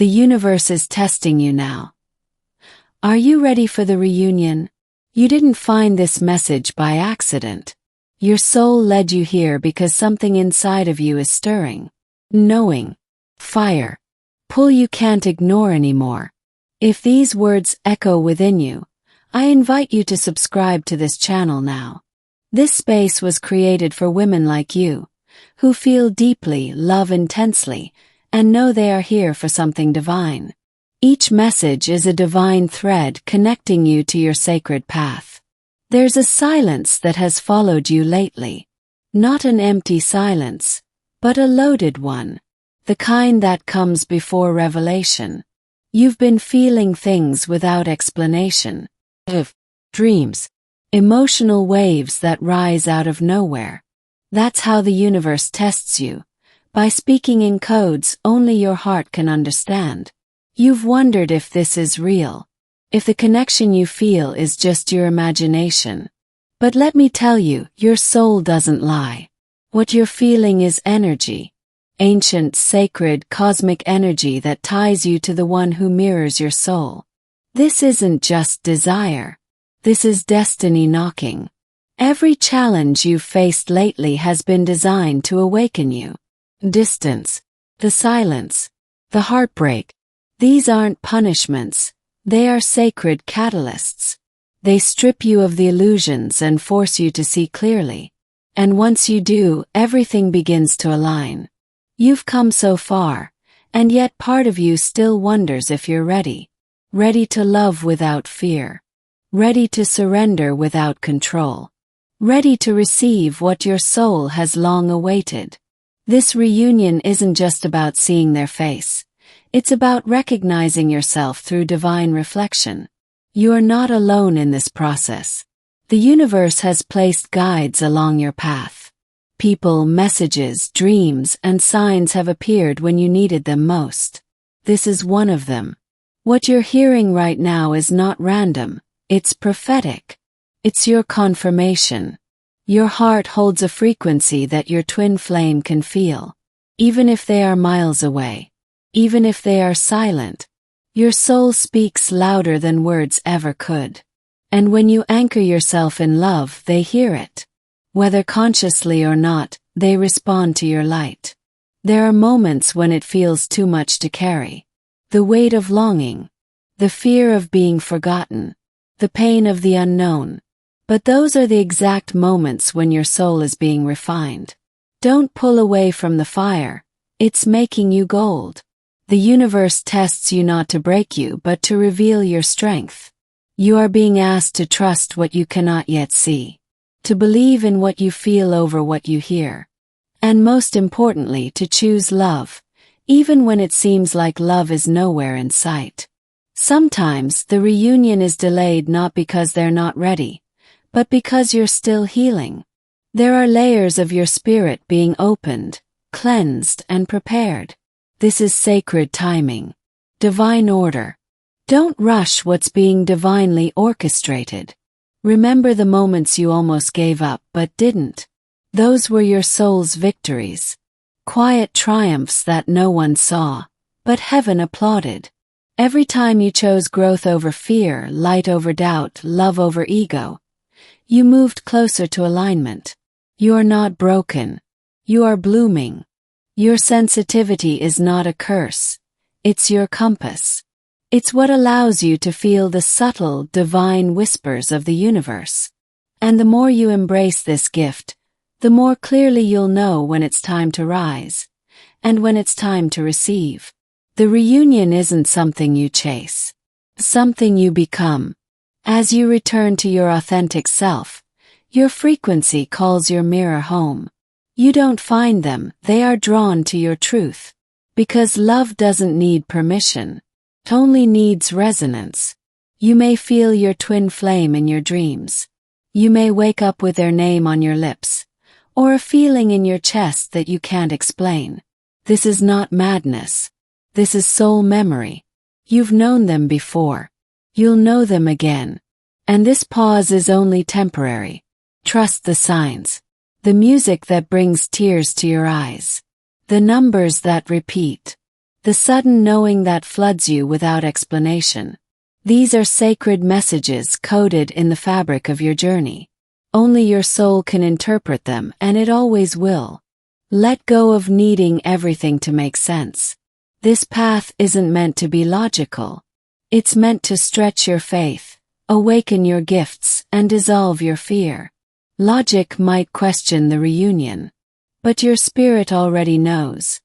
The universe is testing you now. Are you ready for the reunion? You didn't find this message by accident. Your soul led you here because something inside of you is stirring. Knowing. Fire. Pull you can't ignore anymore. If these words echo within you, I invite you to subscribe to this channel now. This space was created for women like you, who feel deeply, love intensely, and know they are here for something divine. Each message is a divine thread connecting you to your sacred path. There's a silence that has followed you lately. Not an empty silence, but a loaded one. The kind that comes before revelation. You've been feeling things without explanation. Dreams. Emotional waves that rise out of nowhere. That's how the universe tests you. By speaking in codes only your heart can understand. You've wondered if this is real. If the connection you feel is just your imagination. But let me tell you, your soul doesn't lie. What you're feeling is energy. Ancient, sacred, cosmic energy that ties you to the one who mirrors your soul. This isn't just desire. This is destiny knocking. Every challenge you've faced lately has been designed to awaken you. Distance, the silence, the heartbreak. These aren't punishments, they are sacred catalysts. They strip you of the illusions and force you to see clearly. And once you do, everything begins to align. You've come so far, and yet part of you still wonders if you're ready. Ready to love without fear. Ready to surrender without control. Ready to receive what your soul has long awaited. This reunion isn't just about seeing their face. It's about recognizing yourself through divine reflection. You are not alone in this process. The universe has placed guides along your path. People, messages, dreams, and signs have appeared when you needed them most. This is one of them. What you're hearing right now is not random, it's prophetic. It's your confirmation. Your heart holds a frequency that your twin flame can feel. Even if they are miles away. Even if they are silent. Your soul speaks louder than words ever could. And when you anchor yourself in love, they hear it. Whether consciously or not, they respond to your light. There are moments when it feels too much to carry. The weight of longing. The fear of being forgotten. The pain of the unknown. But those are the exact moments when your soul is being refined. Don't pull away from the fire. It's making you gold. The universe tests you not to break you but to reveal your strength. You are being asked to trust what you cannot yet see. To believe in what you feel over what you hear. And most importantly, to choose love, even when it seems like love is nowhere in sight. Sometimes the reunion is delayed not because they're not ready, but because you're still healing. There are layers of your spirit being opened, cleansed, and prepared. This is sacred timing. Divine order. Don't rush what's being divinely orchestrated. Remember the moments you almost gave up but didn't. Those were your soul's victories. Quiet triumphs that no one saw, but heaven applauded. Every time you chose growth over fear, light over doubt, love over ego, you moved closer to alignment. You are not broken. You are blooming. Your sensitivity is not a curse. It's your compass. It's what allows you to feel the subtle, divine whispers of the universe. And the more you embrace this gift, the more clearly you'll know when it's time to rise, and when it's time to receive. The reunion isn't something you chase. Something you become. As you return to your authentic self, your frequency calls your mirror home. You don't find them, they are drawn to your truth. Because love doesn't need permission. It only needs resonance. You may feel your twin flame in your dreams. You may wake up with their name on your lips, or a feeling in your chest that you can't explain. This is not madness. This is soul memory. You've known them before. You'll know them again. And this pause is only temporary. Trust the signs. The music that brings tears to your eyes. The numbers that repeat. the sudden knowing that floods you without explanation. These are sacred messages coded in the fabric of your journey. Only your soul can interpret them, and it always will. Let go of needing everything to make sense. This path isn't meant to be logical. It's meant to stretch your faith, awaken your gifts, and dissolve your fear. Logic might question the reunion, but your spirit already knows.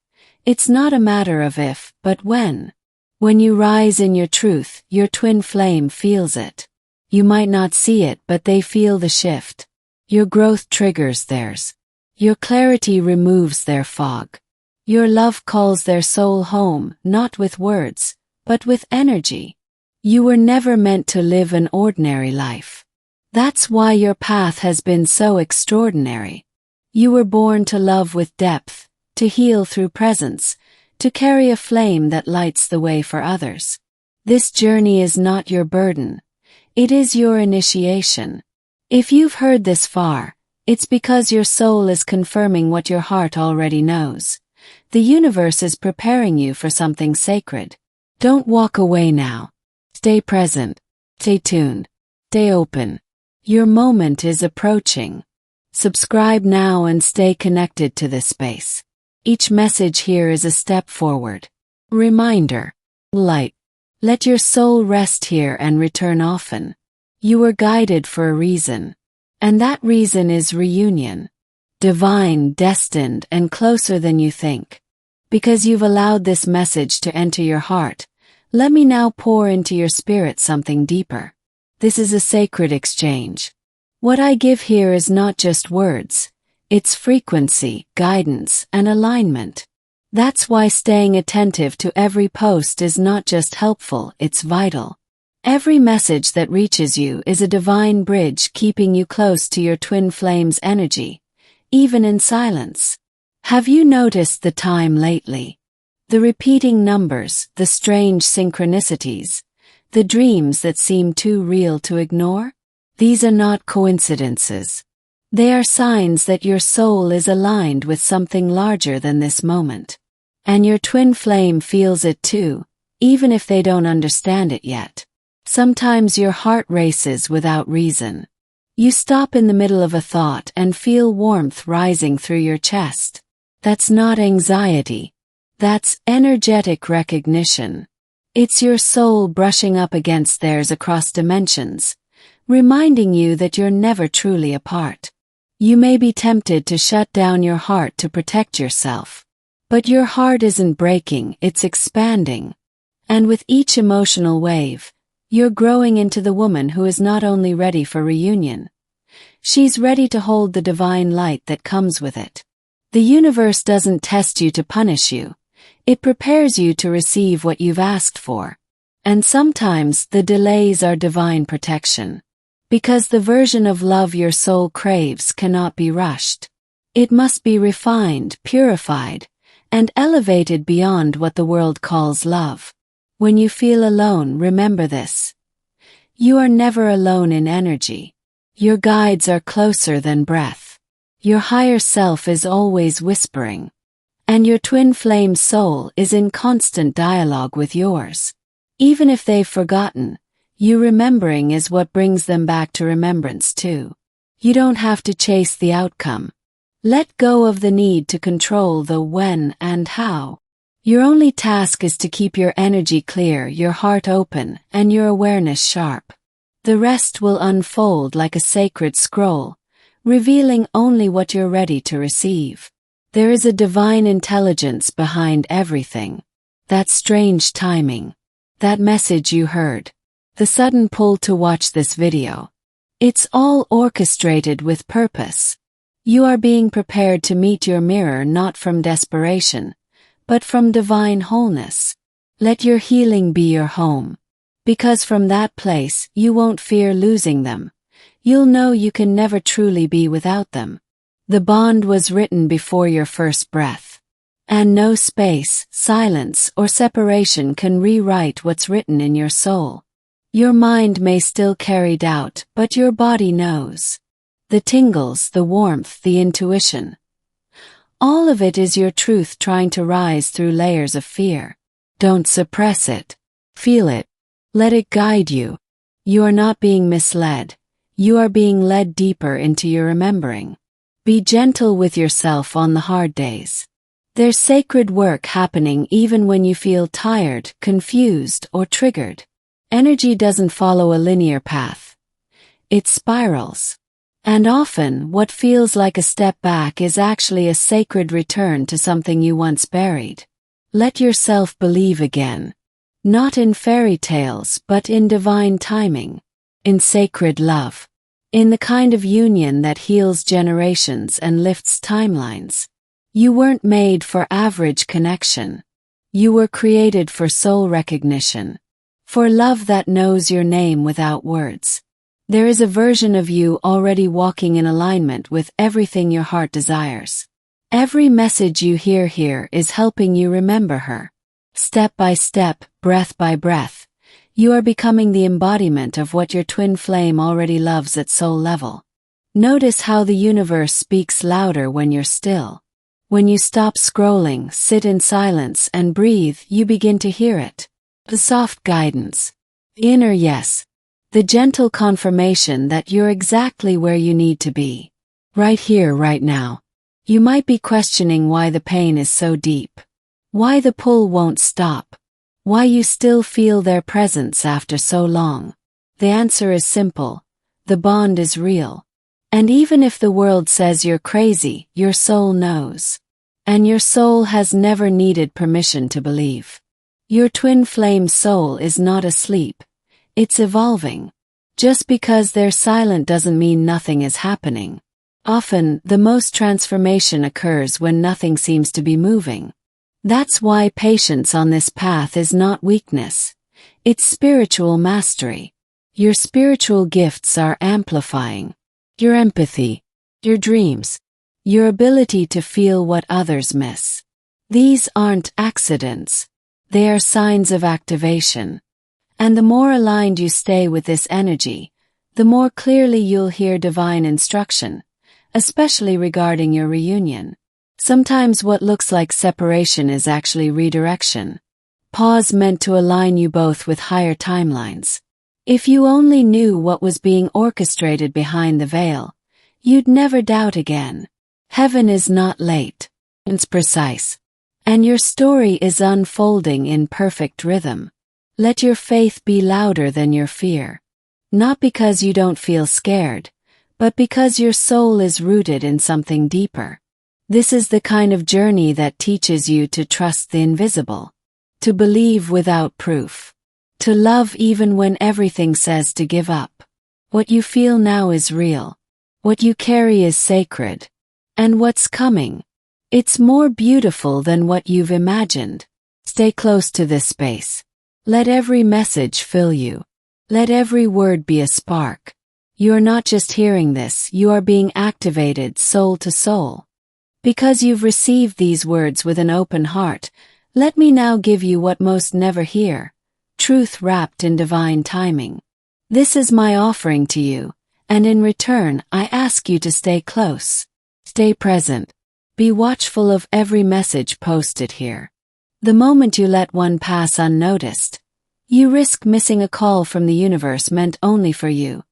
It's not a matter of if, but when. When you rise in your truth, your twin flame feels it. You might not see it, but they feel the shift. Your growth triggers theirs. Your clarity removes their fog. Your love calls their soul home, not with words, but with energy. You were never meant to live an ordinary life. That's why your path has been so extraordinary. You were born to love with depth, to heal through presence, to carry a flame that lights the way for others. This journey is not your burden. It is your initiation. If you've heard this far, it's because your soul is confirming what your heart already knows. The universe is preparing you for something sacred. Don't walk away now. Stay present. Stay tuned. Stay open. Your moment is approaching. Subscribe now and stay connected to this space. Each message here is a step forward. Reminder. Light. Let your soul rest here and return often. You were guided for a reason. And that reason is reunion. Divine, destined, and closer than you think. Because you've allowed this message to enter your heart, let me now pour into your spirit something deeper. This is a sacred exchange. What I give here is not just words. It's frequency, guidance, and alignment. That's why staying attentive to every post is not just helpful, it's vital. Every message that reaches you is a divine bridge keeping you close to your twin flames energy, even in silence. Have you noticed the time lately? The repeating numbers, the strange synchronicities, the dreams that seem too real to ignore? These are not coincidences. They are signs that your soul is aligned with something larger than this moment. And your twin flame feels it too, even if they don't understand it yet. Sometimes your heart races without reason. You stop in the middle of a thought and feel warmth rising through your chest. That's not anxiety. That's energetic recognition. It's your soul brushing up against theirs across dimensions, reminding you that you're never truly apart. You may be tempted to shut down your heart to protect yourself. But your heart isn't breaking, it's expanding. And with each emotional wave, you're growing into the woman who is not only ready for reunion. She's ready to hold the divine light that comes with it. The universe doesn't test you to punish you. It prepares you to receive what you've asked for. And sometimes the delays are divine protection. Because the version of love your soul craves cannot be rushed. It must be refined, purified, and elevated beyond what the world calls love. When you feel alone, remember this. You are never alone in energy. Your guides are closer than breath. Your higher self is always whispering. And your twin flame soul is in constant dialogue with yours. Even if they've forgotten, you remembering is what brings them back to remembrance too. You don't have to chase the outcome. Let go of the need to control the when and how. Your only task is to keep your energy clear, your heart open, and your awareness sharp. The rest will unfold like a sacred scroll, revealing only what you're ready to receive. There is a divine intelligence behind everything. That strange timing. That message you heard. The sudden pull to watch this video. It's all orchestrated with purpose. You are being prepared to meet your mirror not from desperation, but from divine wholeness. Let your healing be your home. Because from that place, you won't fear losing them. You'll know you can never truly be without them. The bond was written before your first breath. And no space, silence, or separation can rewrite what's written in your soul. Your mind may still carry doubt, but your body knows. The tingles, the warmth, the intuition. All of it is your truth trying to rise through layers of fear. Don't suppress it. Feel it. Let it guide you. You are not being misled. You are being led deeper into your remembering. Be gentle with yourself on the hard days. There's sacred work happening even when you feel tired, confused, or triggered. Energy doesn't follow a linear path. It spirals. And often, what feels like a step back is actually a sacred return to something you once buried. Let yourself believe again. Not in fairy tales, but in divine timing. In sacred love. In the kind of union that heals generations and lifts timelines. You weren't made for average connection. You were created for soul recognition. For love that knows your name without words. There is a version of you already walking in alignment with everything your heart desires. Every message you hear here is helping you remember her. Step by step, breath by breath, you are becoming the embodiment of what your twin flame already loves at soul level. Notice how the universe speaks louder when you're still. When you stop scrolling, sit in silence, and breathe, you begin to hear it. The soft guidance. The inner yes. The gentle confirmation that you're exactly where you need to be. Right here, right now. You might be questioning why the pain is so deep. Why the pull won't stop. Why you still feel their presence after so long. The answer is simple. The bond is real. And even if the world says you're crazy, your soul knows. And your soul has never needed permission to believe. Your twin flame soul is not asleep. It's evolving. Just because they're silent doesn't mean nothing is happening. Often, the most transformation occurs when nothing seems to be moving. That's why patience on this path is not weakness. It's spiritual mastery. Your spiritual gifts are amplifying. Your empathy. Your dreams. Your ability to feel what others miss. These aren't accidents. They are signs of activation. And the more aligned you stay with this energy, the more clearly you'll hear divine instruction, especially regarding your reunion. Sometimes what looks like separation is actually redirection. Pause meant to align you both with higher timelines. If you only knew what was being orchestrated behind the veil, you'd never doubt again. Heaven is not late. It's precise. And your story is unfolding in perfect rhythm. Let your faith be louder than your fear. Not because you don't feel scared, but because your soul is rooted in something deeper. This is the kind of journey that teaches you to trust the invisible. To believe without proof. To love even when everything says to give up. What you feel now is real. What you carry is sacred. And what's coming? It's more beautiful than what you've imagined. Stay close to this space. Let every message fill you. Let every word be a spark. You're not just hearing this, you are being activated soul to soul. Because you've received these words with an open heart, let me now give you what most never hear. Truth wrapped in divine timing. This is my offering to you, and in return I ask you to stay close. Stay present. Be watchful of every message posted here. The moment you let one pass unnoticed, you risk missing a call from the universe meant only for you,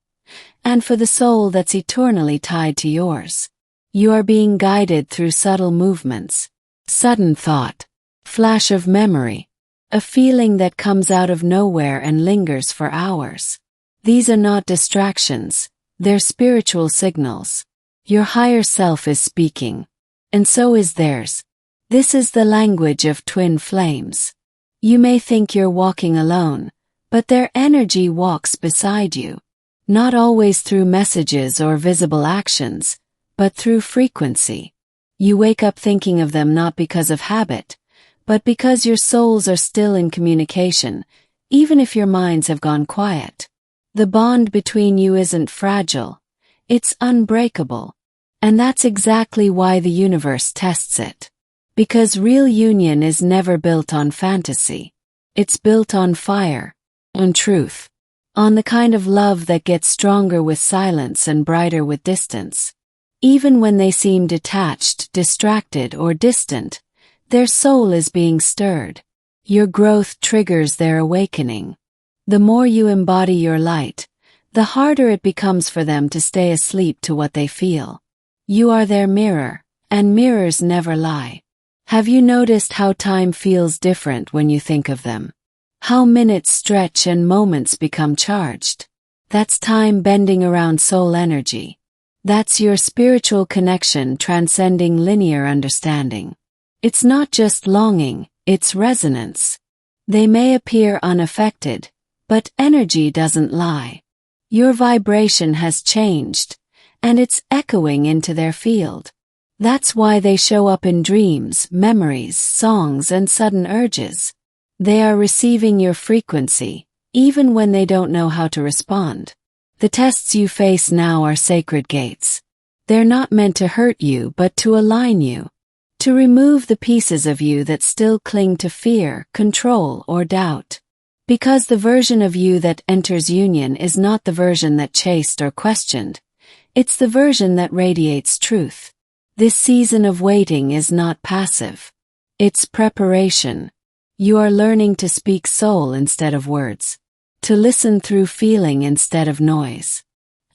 and for the soul that's eternally tied to yours. You are being guided through subtle movements, sudden thought, flash of memory, a feeling that comes out of nowhere and lingers for hours. These are not distractions, they're spiritual signals. Your higher self is speaking, and so is theirs. This is the language of twin flames. You may think you're walking alone, but their energy walks beside you. Not always through messages or visible actions, but through frequency. You wake up thinking of them not because of habit, but because your souls are still in communication, even if your minds have gone quiet. The bond between you isn't fragile, it's unbreakable. And that's exactly why the universe tests it. Because real union is never built on fantasy. It's built on fire, on truth, on the kind of love that gets stronger with silence and brighter with distance. Even when they seem detached, distracted, or distant, their soul is being stirred. Your growth triggers their awakening. The more you embody your light, the harder it becomes for them to stay asleep to what they feel. You are their mirror, and mirrors never lie. Have you noticed how time feels different when you think of them? How minutes stretch and moments become charged? That's time bending around soul energy. That's your spiritual connection transcending linear understanding. It's not just longing, it's resonance. They may appear unaffected, but energy doesn't lie. Your vibration has changed, and it's echoing into their field. That's why they show up in dreams, memories, songs, and sudden urges. They are receiving your frequency, even when they don't know how to respond. The tests you face now are sacred gates. They're not meant to hurt you but to align you. To remove the pieces of you that still cling to fear, control, or doubt. Because the version of you that enters union is not the version that chased or questioned. It's the version that radiates truth. This season of waiting is not passive. It's preparation. You are learning to speak soul instead of words. To listen through feeling instead of noise.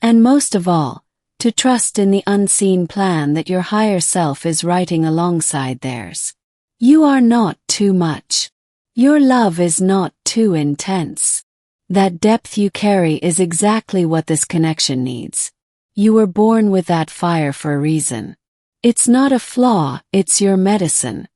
And most of all, to trust in the unseen plan that your higher self is writing alongside theirs. You are not too much. Your love is not too intense. That depth you carry is exactly what this connection needs. You were born with that fire for a reason. It's not a flaw, it's your medicine.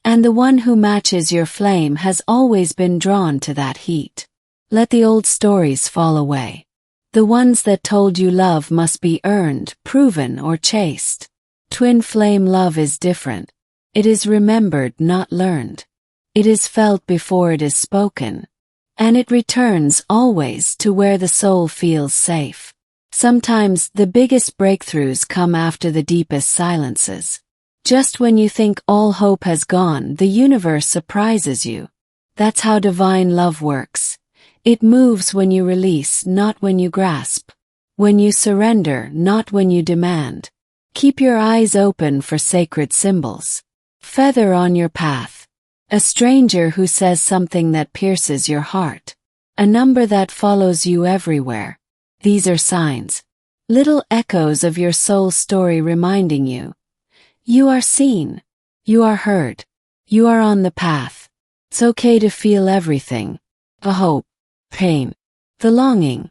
And the one who matches your flame has always been drawn to that heat. Let the old stories fall away. The ones that told you love must be earned, proven, or chased. Twin flame love is different. It is remembered, not learned. It is felt before it is spoken. And it returns always to where the soul feels safe. Sometimes the biggest breakthroughs come after the deepest silences. Just when you think all hope has gone, the universe surprises you. That's how divine love works. It moves when you release, not when you grasp. When you surrender, not when you demand. Keep your eyes open for sacred symbols. Feather on your path. A stranger who says something that pierces your heart. A number that follows you everywhere. These are signs. Little echoes of your soul story reminding you. You are seen. You are heard. You are on the path. It's okay to feel everything. The hope. Pain. The longing.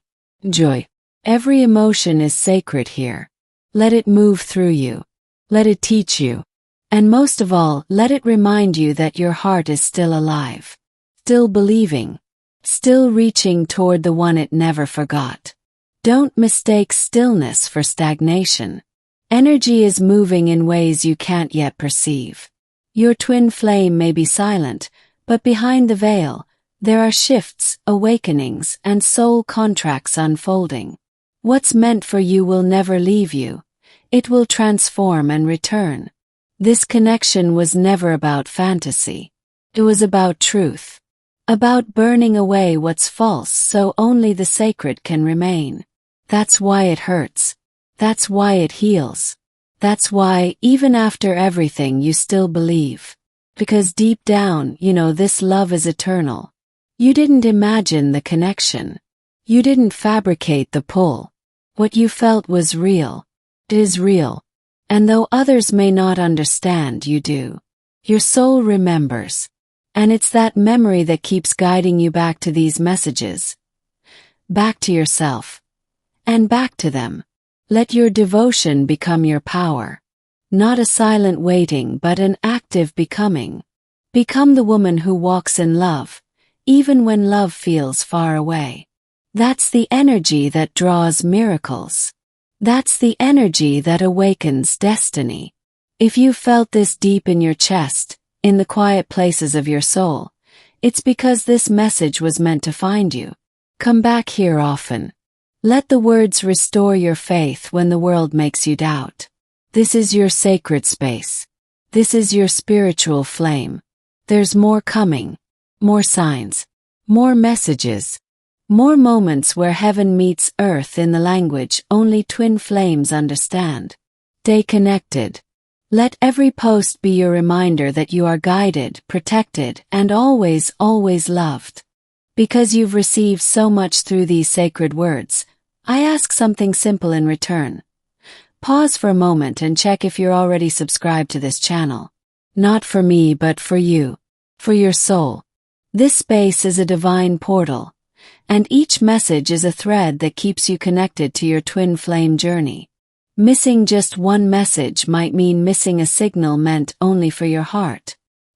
Joy. Every emotion is sacred here. Let it move through you. Let it teach you. And most of all, let it remind you that your heart is still alive. Still believing. Still reaching toward the one it never forgot. Don't mistake stillness for stagnation. Energy is moving in ways you can't yet perceive. Your twin flame may be silent, but behind the veil, there are shifts, awakenings, and soul contracts unfolding. What's meant for you will never leave you. It will transform and return. This connection was never about fantasy. It was about truth. About burning away what's false so only the sacred can remain. That's why it hurts. That's why it heals. That's why, even after everything, you still believe. Because deep down, you know this love is eternal. You didn't imagine the connection. You didn't fabricate the pull. What you felt was real. It is real. And though others may not understand, you do. Your soul remembers. And it's that memory that keeps guiding you back to these messages. Back to yourself. And back to them. Let your devotion become your power. Not a silent waiting but an active becoming. Become the woman who walks in love, even when love feels far away. That's the energy that draws miracles. That's the energy that awakens destiny. If you felt this deep in your chest, in the quiet places of your soul, it's because this message was meant to find you. Come back here often. Let the words restore your faith when the world makes you doubt. This is your sacred space. This is your spiritual flame. There's more coming. More signs. More messages. More moments where heaven meets earth in the language only twin flames understand. Stay connected. Let every post be your reminder that you are guided, protected, and always, always loved. Because you've received so much through these sacred words, I ask something simple in return. Pause for a moment and check if you're already subscribed to this channel. Not for me, but for you. For your soul. This space is a divine portal, and each message is a thread that keeps you connected to your twin flame journey. Missing just one message might mean missing a signal meant only for your heart.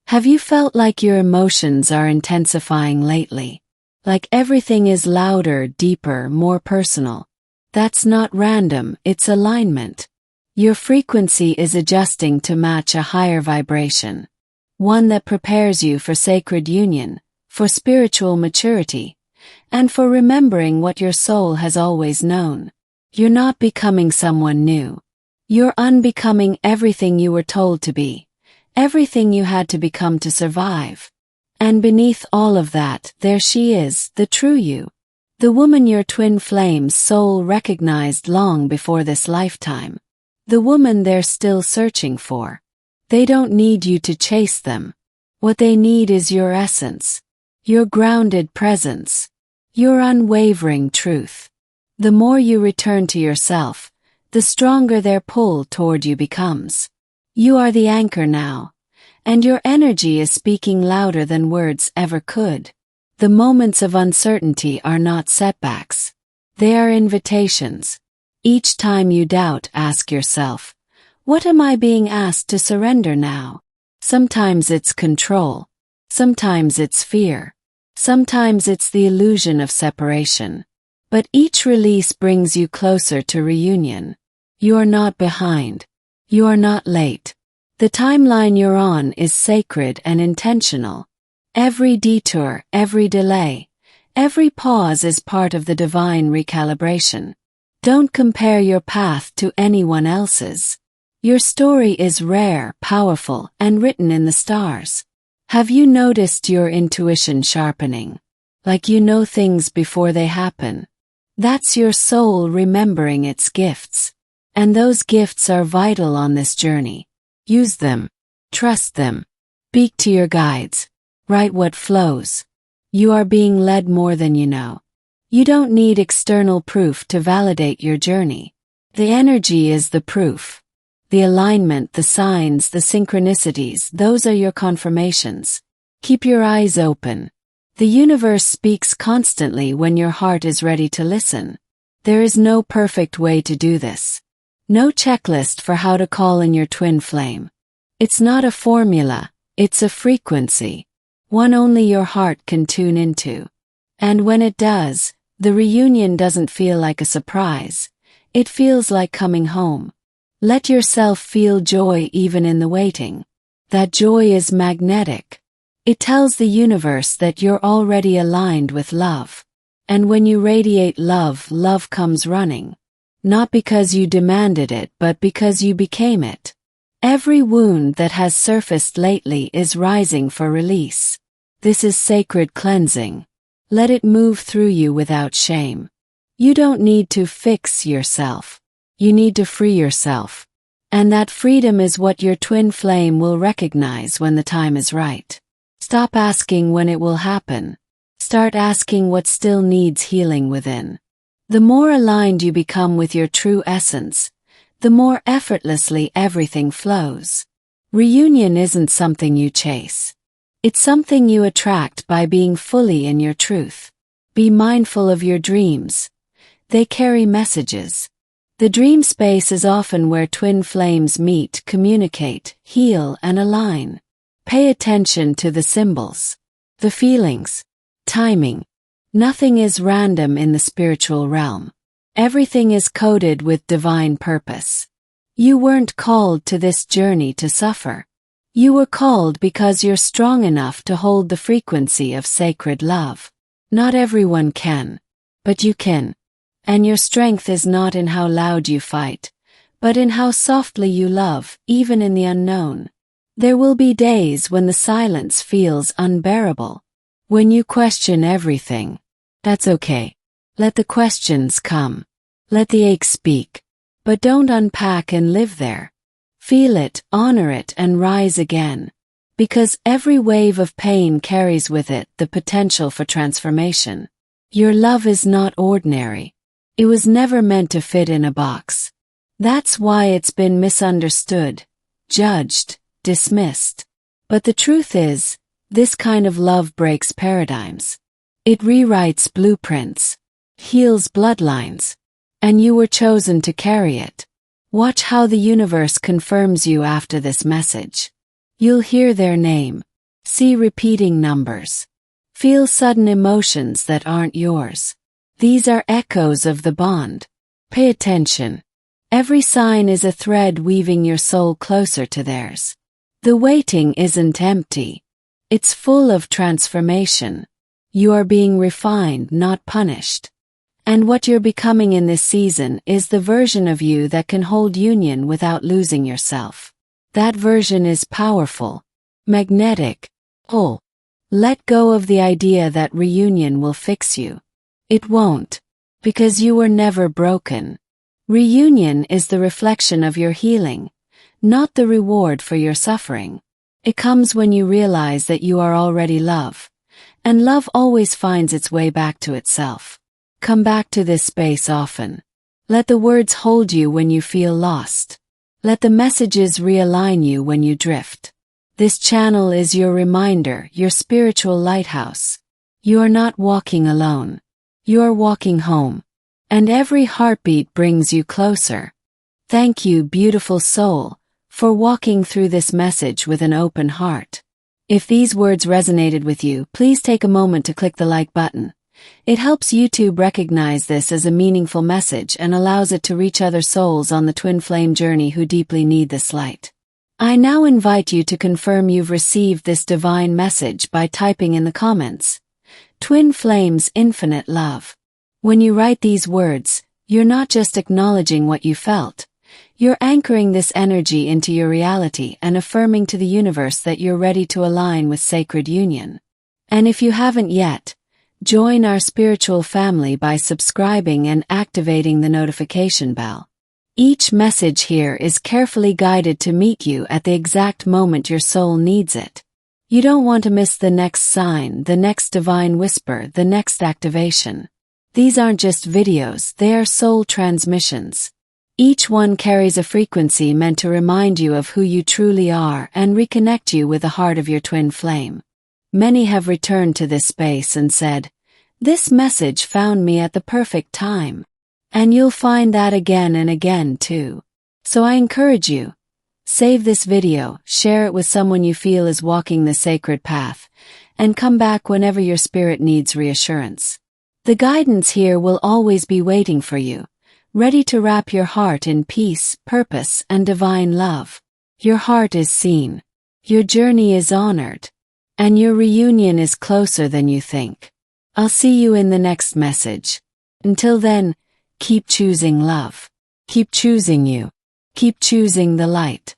Have you felt like your emotions are intensifying lately? Like everything is louder, deeper, more personal? That's not random, it's alignment. Your frequency is adjusting to match a higher vibration. One that prepares you for sacred union, for spiritual maturity, and for remembering what your soul has always known. You're not becoming someone new. You're unbecoming everything you were told to be, everything you had to become to survive. And beneath all of that, there she is, the true you. The woman your twin flame's soul recognized long before this lifetime. The woman they're still searching for. They don't need you to chase them. What they need is your essence, your grounded presence, your unwavering truth. The more you return to yourself, the stronger their pull toward you becomes. You are the anchor now, and your energy is speaking louder than words ever could. The moments of uncertainty are not setbacks. They are invitations. Each time you doubt, ask yourself, what am I being asked to surrender now? Sometimes it's control. Sometimes it's fear. Sometimes it's the illusion of separation. But each release brings you closer to reunion. You are not behind. You are not late. The timeline you're on is sacred and intentional. Every detour, every delay, every pause is part of the divine recalibration. Don't compare your path to anyone else's. Your story is rare, powerful, and written in the stars. Have you noticed your intuition sharpening? Like you know things before they happen. That's your soul remembering its gifts. And those gifts are vital on this journey. Use them. Trust them. Speak to your guides. Write what flows. You are being led more than you know. You don't need external proof to validate your journey. The energy is the proof. The alignment, the signs, the synchronicities, those are your confirmations. Keep your eyes open. The universe speaks constantly when your heart is ready to listen. There is no perfect way to do this. No checklist for how to call in your twin flame. It's not a formula, it's a frequency. One only your heart can tune into. And when it does, the reunion doesn't feel like a surprise. It feels like coming home. Let yourself feel joy even in the waiting. That joy is magnetic. It tells the universe that you're already aligned with love. And when you radiate love, love comes running. Not because you demanded it, but because you became it. Every wound that has surfaced lately is rising for release. This is sacred cleansing. Let it move through you without shame. You don't need to fix yourself. You need to free yourself. And that freedom is what your twin flame will recognize when the time is right. Stop asking when it will happen. Start asking what still needs healing within. The more aligned you become with your true essence, the more effortlessly everything flows. Reunion isn't something you chase. It's something you attract by being fully in your truth. Be mindful of your dreams. They carry messages. The dream space is often where twin flames meet, communicate, heal, and align. Pay attention to the symbols, the feelings, timing. Nothing is random in the spiritual realm. Everything is coded with divine purpose. You weren't called to this journey to suffer. You were called because you're strong enough to hold the frequency of sacred love. Not everyone can, but you can. And your strength is not in how loud you fight, but in how softly you love, even in the unknown. There will be days when the silence feels unbearable. When you question everything. That's okay. Let the questions come. Let the ache speak. But don't unpack and live there. Feel it, honor it, and rise again. Because every wave of pain carries with it the potential for transformation. Your love is not ordinary. It was never meant to fit in a box. That's why it's been misunderstood, judged, dismissed. But the truth is, this kind of love breaks paradigms. It rewrites blueprints, heals bloodlines, and you were chosen to carry it. Watch how the universe confirms you after this message. You'll hear their name, see repeating numbers, feel sudden emotions that aren't yours. These are echoes of the bond. Pay attention. Every sign is a thread weaving your soul closer to theirs. The waiting isn't empty. It's full of transformation. You are being refined, not punished. And what you're becoming in this season is the version of you that can hold union without losing yourself. That version is powerful, magnetic, whole. Let go of the idea that reunion will fix you. It won't, because you were never broken. Reunion is the reflection of your healing, not the reward for your suffering. It comes when you realize that you are already love, and love always finds its way back to itself. Come back to this space often. Let the words hold you when you feel lost. Let the messages realign you when you drift. This channel is your reminder, your spiritual lighthouse. You are not walking alone. You are walking home. And every heartbeat brings you closer. Thank you, beautiful soul, for walking through this message with an open heart. If these words resonated with you, please take a moment to click the like button. It helps YouTube recognize this as a meaningful message and allows it to reach other souls on the twin flame journey who deeply need this light. I now invite you to confirm you've received this divine message by typing in the comments, Twin Flames Infinite Love. When you write these words, you're not just acknowledging what you felt. You're anchoring this energy into your reality and affirming to the universe that you're ready to align with sacred union. And if you haven't yet, join our spiritual family by subscribing and activating the notification bell. Each message here is carefully guided to meet you at the exact moment your soul needs it. You don't want to miss the next sign, the next divine whisper, the next activation. These aren't just videos, they are soul transmissions. Each one carries a frequency meant to remind you of who you truly are and reconnect you with the heart of your twin flame. Many have returned to this space and said, "This message found me at the perfect time." And you'll find that again and again too. So I encourage you, save this video, share it with someone you feel is walking the sacred path, and come back whenever your spirit needs reassurance. The guidance here will always be waiting for you, ready to wrap your heart in peace, purpose, and divine love. Your heart is seen, your journey is honored, and your reunion is closer than you think. I'll see you in the next message. Until then, keep choosing love. Keep choosing you. Keep choosing the light.